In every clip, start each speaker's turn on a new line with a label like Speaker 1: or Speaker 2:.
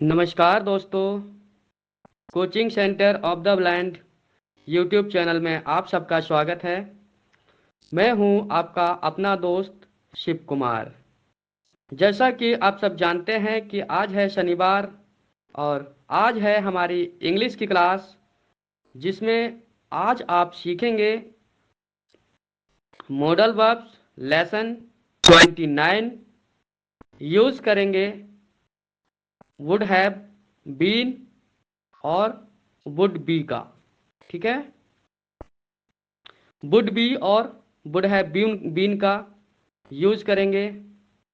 Speaker 1: नमस्कार दोस्तों, coaching centre of the blind YouTube channel में आप सबका स्वागत है। मैं हूं आपका अपना दोस्त शिव कुमार। जैसा कि आप सब जानते हैं कि आज है शनिवार और आज है हमारी इंग्लिश की क्लास, जिसमें आज आप सीखेंगे मॉडल वर्ब्स लेसन 29। यूज़ करेंगे वुड हैव बीन और वुड बी का। ठीक है, वुड बी और वुड हैव बीन का यूज करेंगे।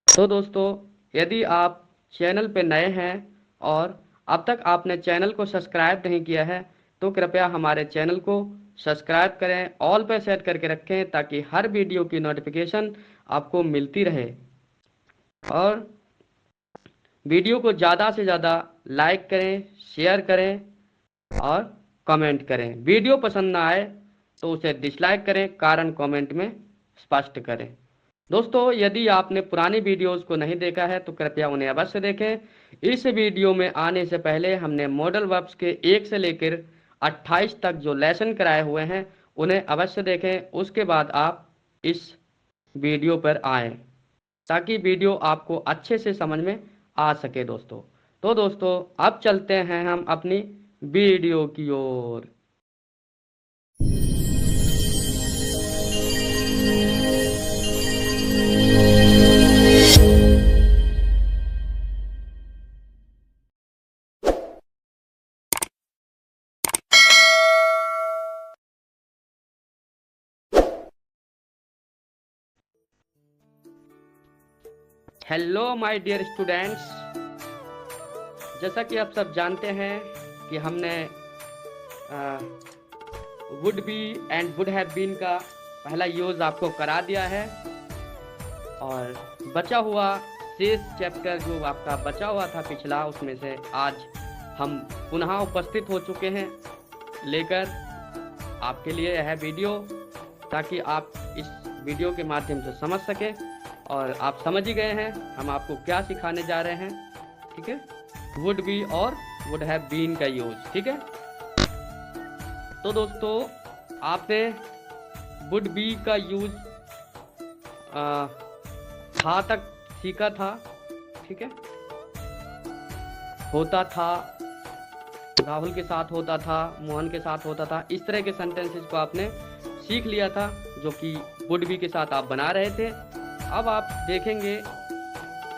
Speaker 1: तो दोस्तों, यदि आप चैनल पे नए हैं और अब तक आपने चैनल को सब्सक्राइब नहीं किया है तो कृपया हमारे चैनल को सब्सक्राइब करें, ऑल पे सेट करके रखें ताकि हर वीडियो की नोटिफिकेशन आपको मिलती रहे। और वीडियो को ज़्यादा से ज़्यादा लाइक करें, शेयर करें और कमेंट करें। वीडियो पसंद ना आए तो उसे डिसलाइक करें, कारण कमेंट में स्पष्ट करें। दोस्तों, यदि आपने पुरानी वीडियोस को नहीं देखा है तो कृपया उन्हें अवश्य देखें। इस वीडियो में आने से पहले हमने मॉडल वर्ब्स के 1 से लेकर 28 तक जो लेसन कराए हुए हैं उन्हें अवश्य देखें। उसके बाद आप इस वीडियो पर आएँ ताकि वीडियो आपको अच्छे से समझ में आ सके दोस्तों। तो दोस्तों, अब चलते हैं हम अपनी वीडियो की ओर। हेलो माय डियर स्टूडेंट्स, जैसा कि आप सब जानते हैं कि हमने would be and would have been का पहला यूज आपको करा दिया है और बचा हुआ शेष चैप्टर जो आपका बचा हुआ था पिछला, उसमें से आज हम पुनः उपस्थित हो चुके हैं लेकर आपके लिए यह वीडियो, ताकि आप इस वीडियो के माध्यम से समझ सकें। और आप समझ ही गए हैं हम आपको क्या सिखाने जा रहे हैं। ठीक है, वुड बी और वुड हैव बीन का यूज। ठीक है, तो दोस्तों, आपने वुड बी का यूज था तक सीखा था। ठीक है, होता था, राहुल के साथ होता था, मोहन के साथ होता था, इस तरह के सेंटेंसेस को आपने सीख लिया था जो कि वुड बी के साथ आप बना रहे थे। अब आप देखेंगे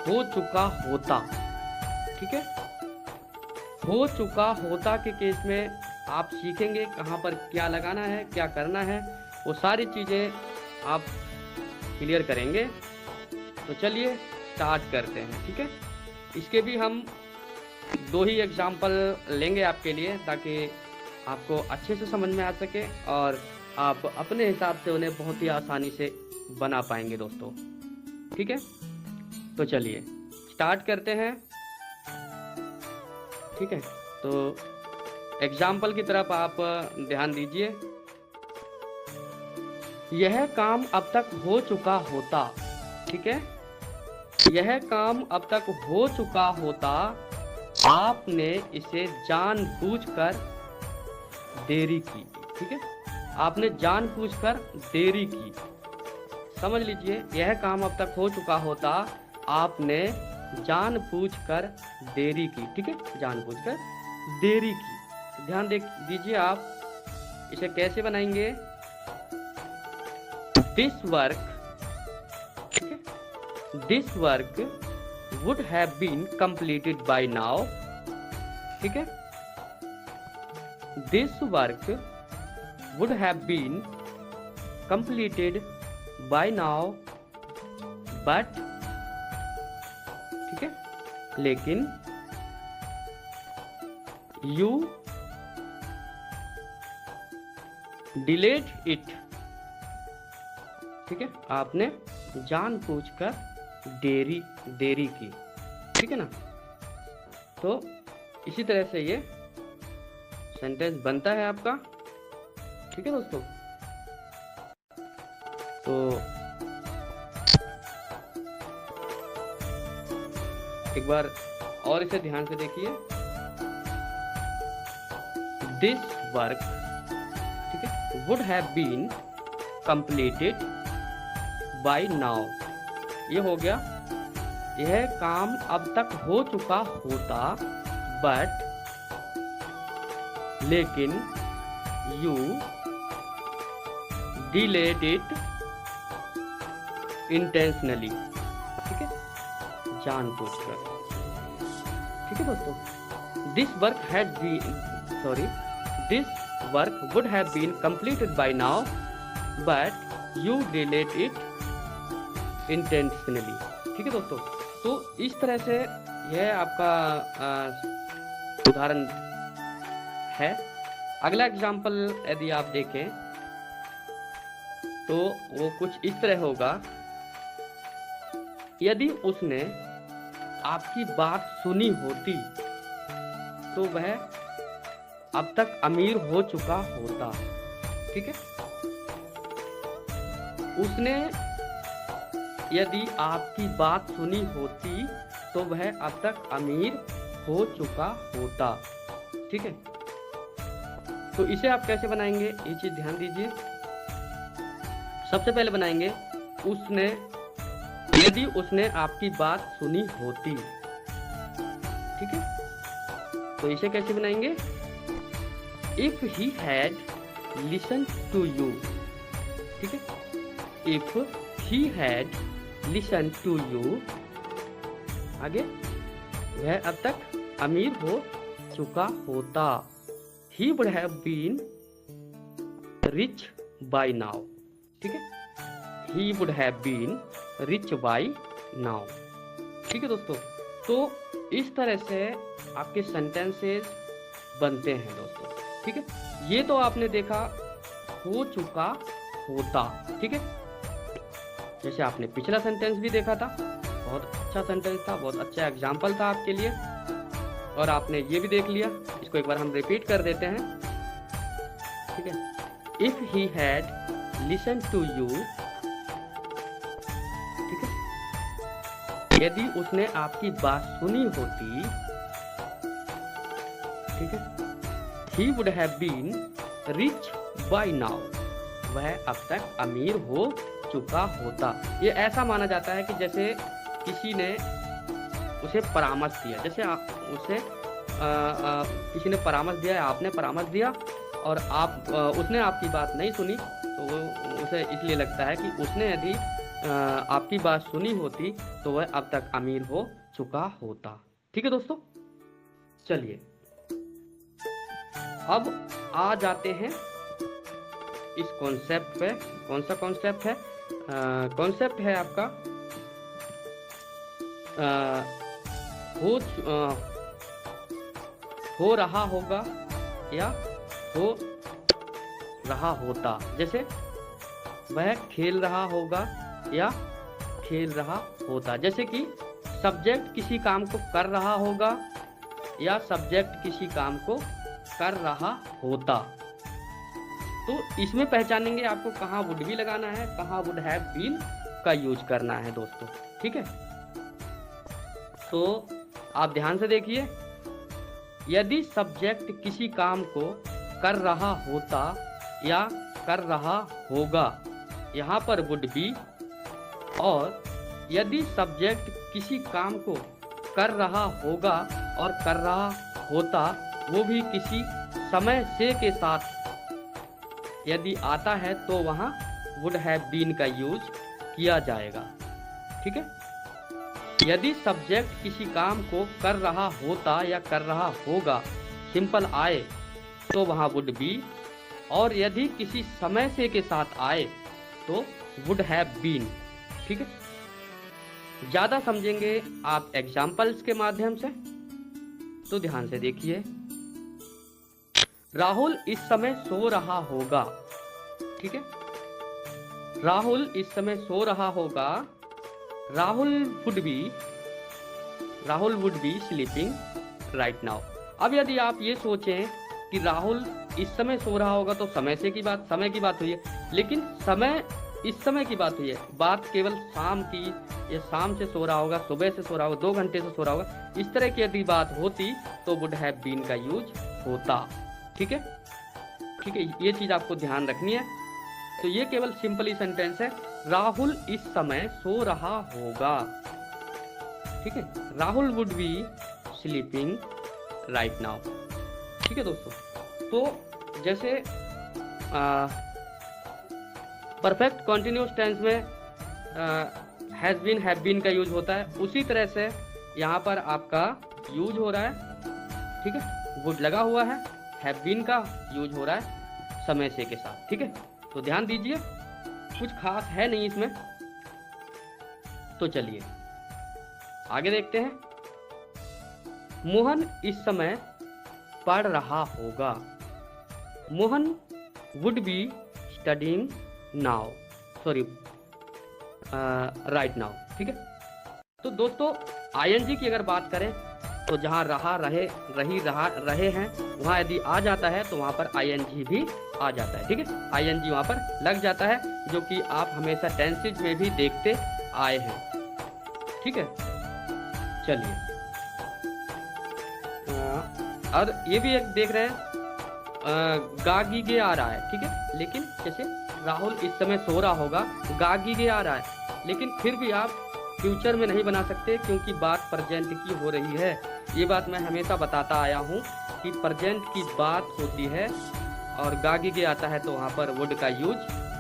Speaker 1: हो चुका होता। ठीक है, हो चुका होता के केस में आप सीखेंगे कहाँ पर क्या लगाना है, क्या करना है, वो सारी चीज़ें आप क्लियर करेंगे। तो चलिए स्टार्ट करते हैं। ठीक है, इसके भी हम 2 ही एग्जाम्पल लेंगे आपके लिए ताकि आपको अच्छे से समझ में आ सके और आप अपने हिसाब से उन्हें बहुत ही आसानी से बना पाएंगे दोस्तों। ठीक है, तो चलिए स्टार्ट करते हैं। ठीक है, तो एग्जाम्पल की तरफ आप ध्यान दीजिए। यह काम अब तक हो चुका होता। ठीक है, यह काम अब तक हो चुका होता, आपने इसे जानबूझकर देरी की। ठीक है, आपने जानबूझकर देरी की। समझ लीजिए, यह काम अब तक हो चुका होता, आपने जानबूझकर देरी की। ठीक है, जानबूझकर देरी की। ध्यान दीजिए, आप इसे कैसे बनाएंगे। दिस वर्क, ठीक है, this work would have been completed by now. ठीक है, this work would have been completed by now but, ठीक है, लेकिन यू डिलेड इट। ठीक है, आपने जानबूझकर देरी की। ठीक है ना, तो इसी तरह से ये सेंटेंस बनता है आपका। ठीक है दोस्तों, तो एक बार और इसे ध्यान से देखिए, दिस वर्क, ठीक है, would have been completed by now. ये हो गया, यह काम अब तक हो चुका होता, बट लेकिन यू डिलेड इट इंटेंशनली, ठीक है, जानबूझकर। ठीक है दोस्तों, this work would have been completed by now but you delayed it intentionally. ठीक है दोस्तों, तो इस तरह से यह आपका उदाहरण है। अगला एग्जाम्पल यदि आप देखें तो वो कुछ इस तरह होगा, यदि उसने आपकी बात सुनी होती तो वह अब तक अमीर हो चुका होता। ठीक है, उसने यदि आपकी बात सुनी होती तो वह अब तक अमीर हो चुका होता। ठीक है, तो इसे आप कैसे बनाएंगे, ये चीज ध्यान दीजिए। सबसे पहले बनाएंगे उसने, यदि उसने आपकी बात सुनी होती। ठीक है, तो इसे कैसे बनाएंगे, if he had listen to you. ठीक है, if he had listen to you, आगे वह अब तक अमीर हो चुका होता। He would have been rich by now. ठीक है, he would have been rich by now. ठीक है दोस्तों, तो इस तरह से आपके सेंटेंसेस बनते हैं दोस्तों। ठीक है, ये तो आपने देखा हो चुका होता। ठीक है, जैसे आपने पिछला सेंटेंस भी देखा था, बहुत अच्छा सेंटेंस था, बहुत अच्छा एग्जाम्पल था आपके लिए, और आपने ये भी देख लिया। इसको एक बार हम रिपीट कर देते हैं। ठीक है, if he had listen to you, ठीक है, यदि उसने आपकी बात सुनी होती, ठीक है, he would have been rich by now, वह अब तक अमीर हो चुका होता। ये ऐसा माना जाता है कि जैसे किसी ने उसे परामर्श दिया, जैसे आप उसे किसी ने परामर्श दिया, आपने परामर्श दिया और उसने आपकी बात नहीं सुनी, तो उसे इसलिए लगता है कि उसने यदि आपकी बात सुनी होती तो वह अब तक अमीर हो चुका होता। ठीक है दोस्तों, चलिए अब आ जाते हैं इस कॉन्सेप्ट पे। कौन सा कॉन्सेप्ट है? कॉन्सेप्ट है आपका हो रहा होगा या हो रहा होता। जैसे वह खेल रहा होगा या खेल रहा होता। जैसे कि सब्जेक्ट किसी काम को कर रहा होगा या सब्जेक्ट किसी काम को कर रहा होता। तो इसमें पहचानेंगे आपको कहाँ वुड बी लगाना है, कहाँ वुड हैव बीन का यूज करना है दोस्तों। ठीक है, तो आप ध्यान से देखिए, यदि सब्जेक्ट किसी काम को कर रहा होता या कर रहा होगा, यहाँ पर वुड बी, और यदि सब्जेक्ट किसी काम को कर रहा होगा और कर रहा होता, वो भी किसी समय से के साथ यदि आता है तो वहाँ वुड हैव बीन का यूज किया जाएगा। ठीक है, यदि सब्जेक्ट किसी काम को कर रहा होता या कर रहा होगा सिंपल आए तो वहाँ वुड बी, और यदि किसी समय से के साथ आए तो वुड हैव बीन। ठीक है, ज़्यादा समझेंगे आप एग्जाम्पल्स के माध्यम से, तो ध्यान से देखिए। राहुल इस समय सो रहा होगा। ठीक है, राहुल इस समय सो रहा होगा। Rahul would be sleeping right now. अब यदि आप ये सोचें कि राहुल इस समय सो रहा होगा तो समय की बात हुई है, लेकिन समय इस समय की बात हुई है, बात केवल शाम की ये शाम से सो रहा होगा, सुबह से सो रहा होगा, 2 घंटे से सो रहा होगा, इस तरह की यदि बात होती तो वुड हैव बीन का यूज होता। ठीक है, ठीक है, ये चीज आपको ध्यान रखनी है। तो ये केवल सिंपल ही सेंटेंस है, राहुल इस समय सो रहा होगा। ठीक है, Rahul would be sleeping right now. ठीक है दोस्तों, तो जैसे परफेक्ट कॉन्टिन्यूस टेंस में हैज बीन हैव बीन का यूज होता है, उसी तरह से यहाँ पर आपका यूज हो रहा है। ठीक है, वुड लगा हुआ है, हैव बीन का यूज हो रहा है समय से के साथ। ठीक है, तो ध्यान दीजिए, कुछ खास है नहीं इसमें। तो चलिए आगे देखते हैं। मोहन इस समय पढ़ रहा होगा। Mohan would be studying now, sorry right now. ठीक है, तो दोस्तों आईएनजी की अगर बात करें तो जहां रहा, रहे, रही, रहे हैं, वहां यदि आ जाता है तो वहां पर आईएनजी भी आ जाता है। ठीक है, आईएनजी वहां पर लग जाता है, जो कि आप हमेशा टेंसेज में भी देखते आए हैं। ठीक है, चलिए और ये भी एक देख रहे हैं, गागीगे आ रहा है। ठीक है, लेकिन जैसे राहुल इस समय सो रहा होगा, गागीगे आ रहा है, लेकिन फिर भी आप फ्यूचर में नहीं बना सकते क्योंकि बात प्रेजेंट की हो रही है। ये बात मैं हमेशा बताता आया हूँ कि प्रेजेंट की बात होती है और गागीगे आता है तो वहाँ पर वुड का यूज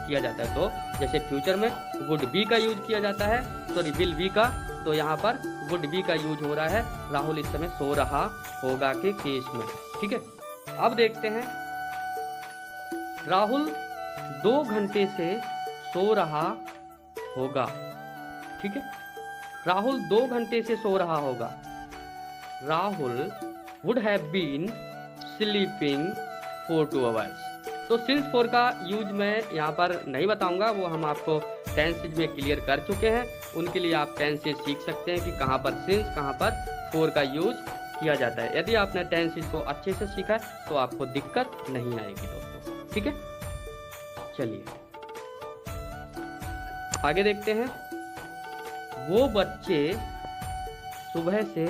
Speaker 1: किया जाता है। तो जैसे फ्यूचर में वुड बी का यूज किया जाता है, सॉरी विल बी का, तो यहाँ पर वुड बी का यूज हो रहा है राहुल इस समय सो रहा होगा के केस में। ठीक है, अब देखते हैं, राहुल 2 घंटे से सो रहा होगा। ठीक है, राहुल 2 घंटे से सो रहा होगा। Rahul would have been sleeping for 2 hours. तो सिंस फॉर का यूज मैं यहाँ पर नहीं बताऊंगा, वो हम आपको टेंसेज में क्लियर कर चुके हैं। उनके लिए आप टेंसेज सीख सकते हैं कि कहाँ पर सिंस, कहाँ पर फॉर का यूज किया जाता है। यदि आपने टेंसेज को अच्छे से सीखा है तो आपको दिक्कत नहीं आएगी दोस्तों। ठीक है, चलिए आगे देखते हैं। वो बच्चे सुबह से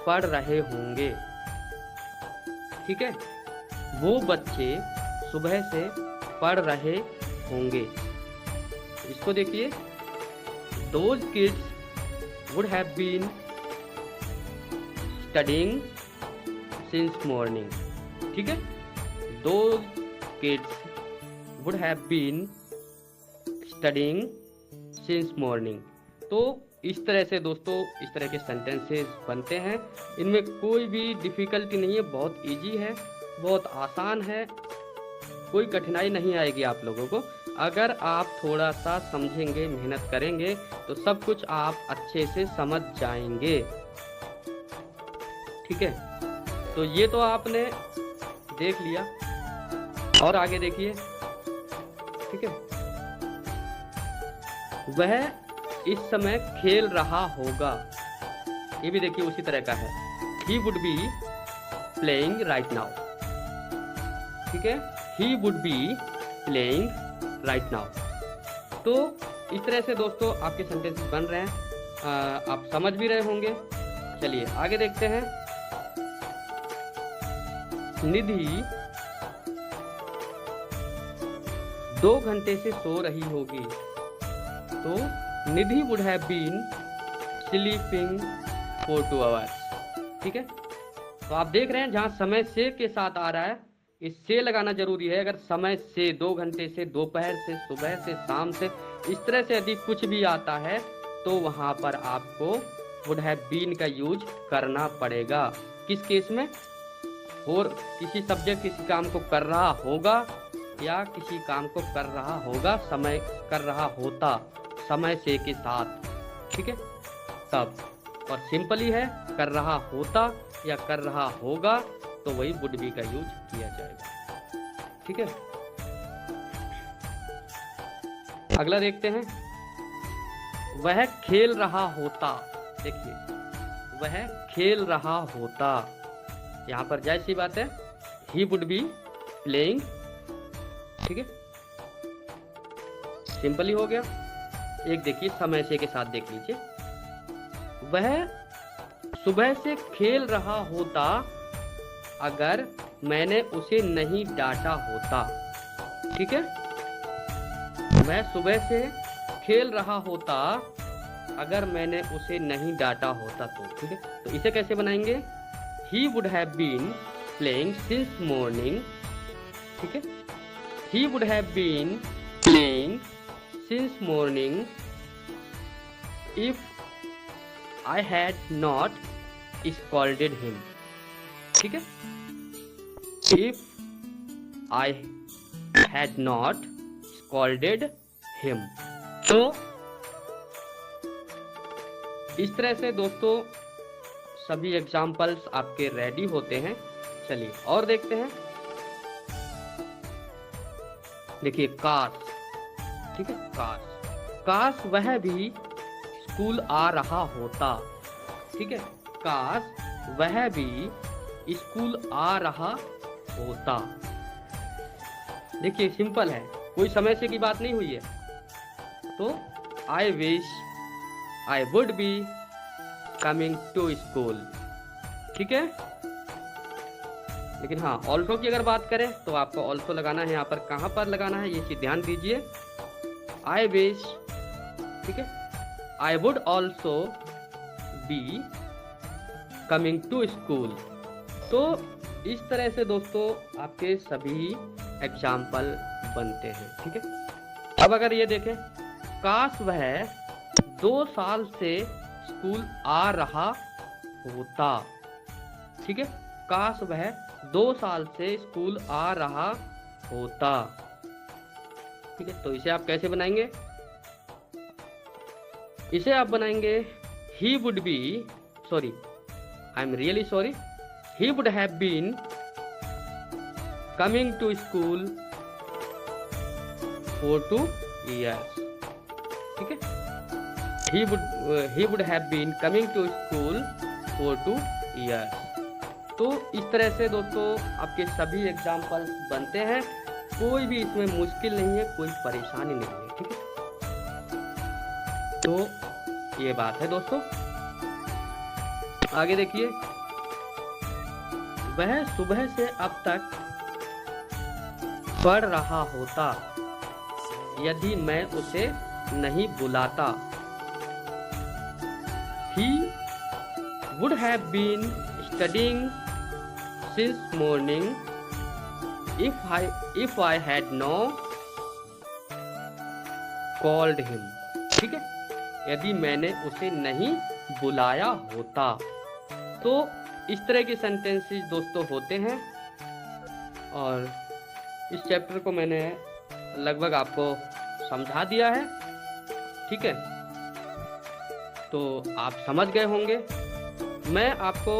Speaker 1: पढ़ रहे होंगे। ठीक है, वो बच्चे सुबह से पढ़ रहे होंगे। इसको देखिए, those kids would have been studying since morning। ठीक है, those kids would have been studying since morning। तो इस तरह से दोस्तों इस तरह के सेंटेंसेस बनते हैं। इनमें कोई भी डिफिकल्टी नहीं है, बहुत इजी है, बहुत आसान है, कोई कठिनाई नहीं आएगी आप लोगों को। अगर आप थोड़ा सा समझेंगे, मेहनत करेंगे तो सब कुछ आप अच्छे से समझ जाएंगे। ठीक है, तो ये तो आपने देख लिया, और आगे देखिए। ठीक है, वह इस समय खेल रहा होगा। ये भी देखिए उसी तरह का है, he would be playing right now। ठीक है, he would be playing right now। तो इस तरह से दोस्तों आपके सेंटेंसेस बन रहे हैं, आप समझ भी रहे होंगे। चलिए आगे देखते हैं। निधि 2 घंटे से सो रही होगी। तो Nidhi would have been sleeping for 2 hours. ठीक है, तो आप देख रहे हैं जहां समय से के साथ आ रहा है, इस से लगाना जरूरी है। अगर समय से 2 घंटे से, दोपहर से, सुबह से, शाम से, इस तरह से यदि कुछ भी आता है तो वहां पर आपको वुड हैव बीन का यूज करना पड़ेगा। किस केस में? और किसी सब्जेक्ट किसी काम को कर रहा होगा या किसी काम को कर रहा होगा, समय कर रहा होता, समय से के साथ। ठीक है, तब। और सिंपल ही है, कर रहा होता या कर रहा होगा तो वही वुड बी का यूज किया जाएगा। ठीक है, अगला देखते हैं। वह खेल रहा होता। देखिए, वह खेल रहा होता, यहाँ पर जायज़ सी बात है, ही वुड बी प्लेइंग। ठीक है, सिंपल ही हो गया। एक देखिए समय से के साथ देख लीजिए, वह सुबह से खेल रहा होता अगर मैंने उसे नहीं डांटा होता। ठीक है, वह सुबह से खेल रहा होता अगर मैंने उसे नहीं डांटा होता तो। ठीक है, तो इसे कैसे बनाएंगे? He would have been playing since morning। ठीक है, He would have been playing since morning if I had not scolded him। ठीक है, if I had not scolded him। तो इस तरह से दोस्तों सभी एग्जाम्पल्स आपके रेडी होते हैं। चलिए और देखते हैं। देखिए काश, ठीक है, काश वह भी स्कूल आ रहा होता। ठीक है, काश वह भी स्कूल आ रहा होता। देखिए सिंपल है, कोई समय से की बात नहीं हुई है। तो I wish I would be coming to school. ठीक है, लेकिन हाँ ऑल्सो की अगर बात करें तो आपको ऑल्सो लगाना है। यहाँ पर कहाँ पर लगाना है ये चीज ध्यान दीजिए। आई विश, ठीक है, I would also be coming to school. तो इस तरह से दोस्तों आपके सभी एग्जाम्पल बनते हैं। ठीक है, अब अगर ये देखें, काश वह 2 साल से स्कूल आ रहा होता। ठीक है, काश वह 2 साल से स्कूल आ रहा होता। ठीक है, तो इसे आप कैसे बनाएंगे? इसे आप बनाएंगे he would be, sorry, I am really sorry, he would have been coming to school for 2 years। ठीक है, he would have been coming to school for 2 years। तो इस तरह से दोस्तों आपके सभी एग्जाम्पल्स बनते हैं। कोई भी इसमें मुश्किल नहीं है, कोई परेशानी नहीं है। ठीक है, तो ये बात है दोस्तों। आगे देखिए, वह सुबह से अब तक पढ़ रहा होता यदि मैं उसे नहीं बुलाता। He would have been studying since morning if I had not called him। ठीक है, यदि मैंने उसे नहीं बुलाया होता। तो इस तरह के सेंटेंसेस दोस्तों होते हैं, और इस चैप्टर को मैंने लगभग आपको समझा दिया है। ठीक है, तो आप समझ गए होंगे। मैं आपको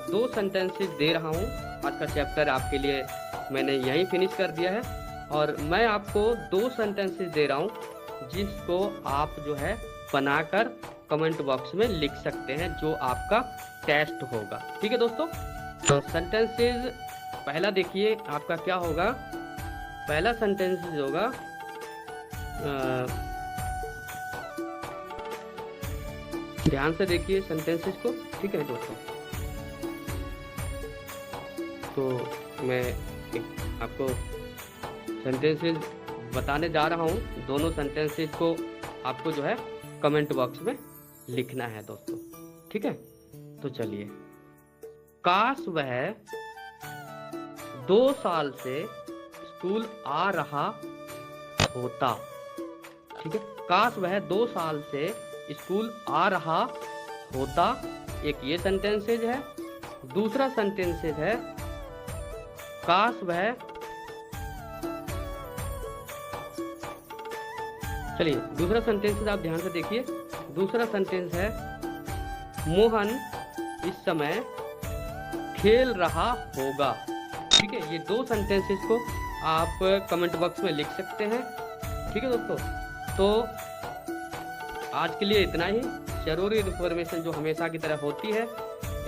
Speaker 1: 2 सेंटेंसेस दे रहा हूँ। आज का चैप्टर आपके लिए मैंने यहीं फिनिश कर दिया है, और मैं आपको 2 सेंटेंसेस दे रहा हूँ जिसको आप जो है बनाकर कमेंट बॉक्स में लिख सकते हैं, जो आपका टेस्ट होगा। ठीक है दोस्तों, तो सेंटेंसेस पहला देखिए आपका क्या होगा। पहला सेंटेंसेस होगा ध्यान से देखिए सेंटेंसेस को। ठीक है दोस्तों, तो मैं आपको सेंटेंसेस बताने जा रहा हूँ। दोनों सेंटेंसेस को आपको जो है कमेंट बॉक्स में लिखना है दोस्तों। ठीक है, तो चलिए, काश वह 2 साल से स्कूल आ रहा होता। ठीक है, काश वह 2 साल से स्कूल आ रहा होता। एक ये सेंटेंसेज है। दूसरा सेंटेंसेज है काश वह, चलिए दूसरा सेंटेंसेज आप ध्यान से देखिए। दूसरा सेंटेंस है मोहन इस समय खेल रहा होगा। ठीक है, ये 2 सेंटेंसेस को आप कमेंट बॉक्स में लिख सकते हैं। ठीक है दोस्तों, तो आज के लिए इतना ही। जरूरी इन्फॉर्मेशन जो हमेशा की तरह होती है।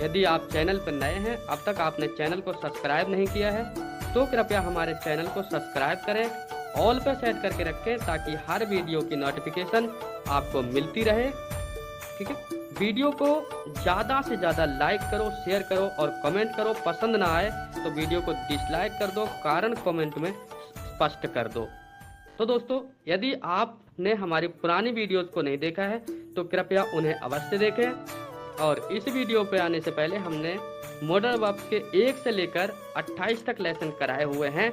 Speaker 1: यदि आप चैनल पर नए हैं, अब तक आपने चैनल को सब्सक्राइब नहीं किया है, तो कृपया हमारे चैनल को सब्सक्राइब करें, ऑल पर सेट करके रखें, ताकि हर वीडियो की नोटिफिकेशन आपको मिलती रहे। ठीक है, वीडियो को ज़्यादा से ज़्यादा लाइक करो, शेयर करो और कमेंट करो। पसंद ना आए तो वीडियो को डिसलाइक कर दो, कारण कमेंट में स्पष्ट कर दो। तो दोस्तों, यदि आपने हमारी पुरानी वीडियोस को नहीं देखा है तो कृपया उन्हें अवश्य देखें। और इस वीडियो पे आने से पहले हमने मॉडर्न वर्ब्स के 1 से लेकर 28 तक लेसन कराए हुए हैं,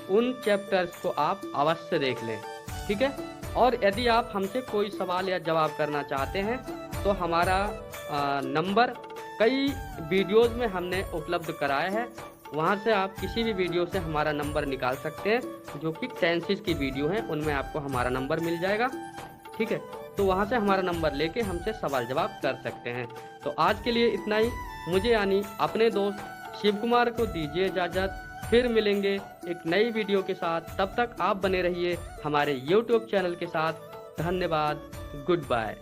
Speaker 1: उन चैप्टर्स को आप अवश्य देख लें। ठीक है, और यदि आप हमसे कोई सवाल या जवाब करना चाहते हैं तो हमारा नंबर कई वीडियोस में हमने उपलब्ध कराया है, वहां से आप किसी भी वीडियो से हमारा नंबर निकाल सकते हैं, जो कि टेंसेस की वीडियो हैं, उनमें आपको हमारा नंबर मिल जाएगा। ठीक है, तो वहां से हमारा नंबर लेके हमसे सवाल जवाब कर सकते हैं। तो आज के लिए इतना ही। मुझे यानी अपने दोस्त शिव कुमार को दीजिए इजाज़त। फिर मिलेंगे एक नई वीडियो के साथ, तब तक आप बने रहिए हमारे YouTube चैनल के साथ। धन्यवाद, गुड बाय।